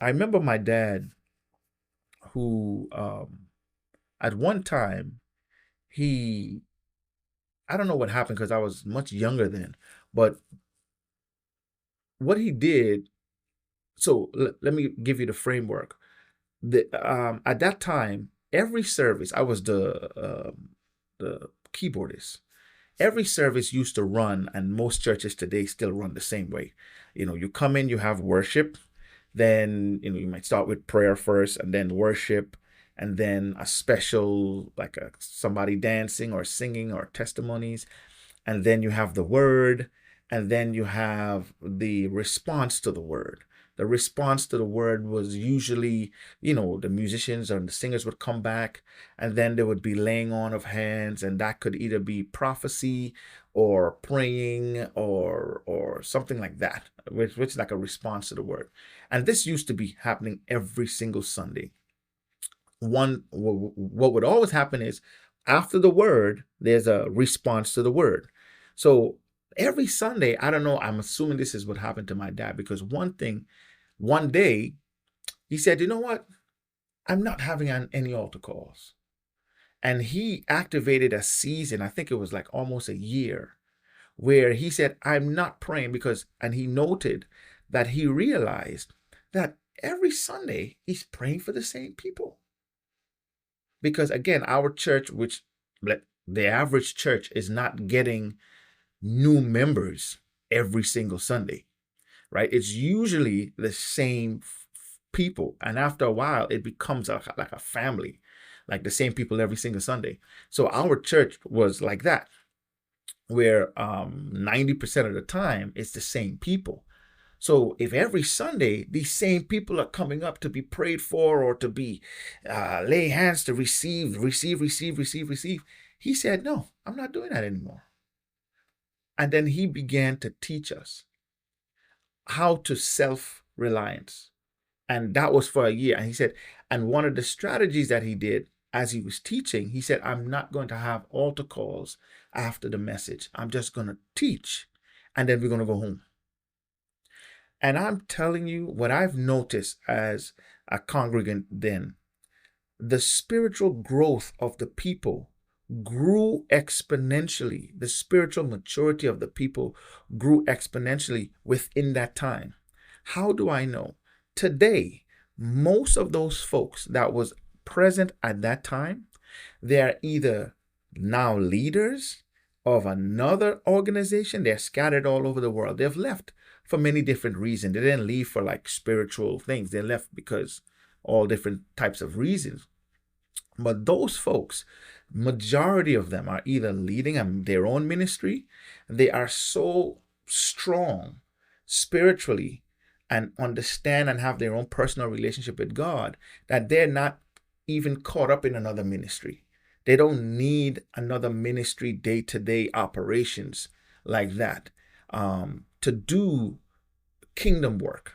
I remember my dad who at one time he I don't know what happened because I was much younger then, but what he did, so let me give you the framework. At that time, every service, I was the keyboardist. Every service used to run, and most churches today still run the same way. You come in, you have worship, then you might start with prayer first, and then worship, and then a special like somebody dancing or singing or testimonies, and then you have the word, and then you have the response to the word. The response to the word was usually, the musicians or the singers would come back, and then there would be laying on of hands, and that could either be prophecy or praying or something like that, which is like a response to the word. And this used to be happening every single Sunday. What would always happen is after the word there's a response to the word. So every Sunday, I don't know, I'm assuming this is what happened to my dad, because one day he said, you know what, I'm not having any altar calls. And he activated a season, I think it was like almost a year, where he said, I'm not praying, because and he noted that he realized that every Sunday he's praying for the same people. Because again, our church, which the average church is not getting new members every single Sunday, right? It's usually the same people. And after a while, it becomes like a family, like the same people every single Sunday. So our church was like that, where 90% of the time it's the same people. So if every Sunday these same people are coming up to be prayed for or to be lay hands to receive, he said, no, I'm not doing that anymore. And then he began to teach us how to self-reliance. And that was for a year. And he said, and one of the strategies that he did as he was teaching, he said, I'm not going to have altar calls after the message. I'm just going to teach, and then we're going to go home. And I'm telling you what I've noticed as a congregant then, the spiritual growth of the people grew exponentially. The spiritual maturity of the people grew exponentially within that time. How do I know? Today, most of those folks that was present at that time, they are either now leaders of another organization. They're scattered all over the world. They've left for many different reasons. They didn't leave for like spiritual things. They left because all different types of reasons. But those folks, majority of them are either leading their own ministry. They are so strong spiritually and understand and have their own personal relationship with God that they're not even caught up in another ministry. They don't need another ministry day-to-day operations like that to do kingdom work,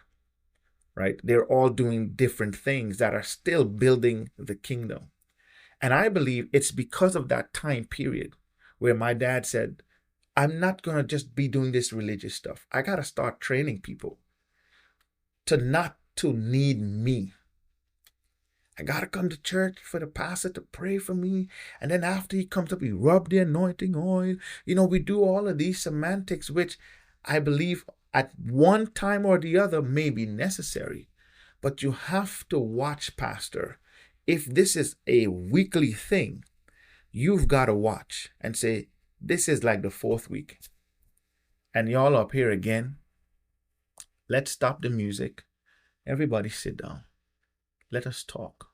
right? They're all doing different things that are still building the kingdom. And I believe it's because of that time period where my dad said, I'm not going to just be doing this religious stuff. I got to start training people to not to need me. I got to come to church for the pastor to pray for me. And then after he comes up, he rub the anointing oil. We do all of these semantics, which I believe at one time or the other may be necessary. But you have to watch, Pastor. If this is a weekly thing, you've got to watch and say, this is like the fourth week. And y'all up here again. Let's stop the music. Everybody sit down. Let us talk.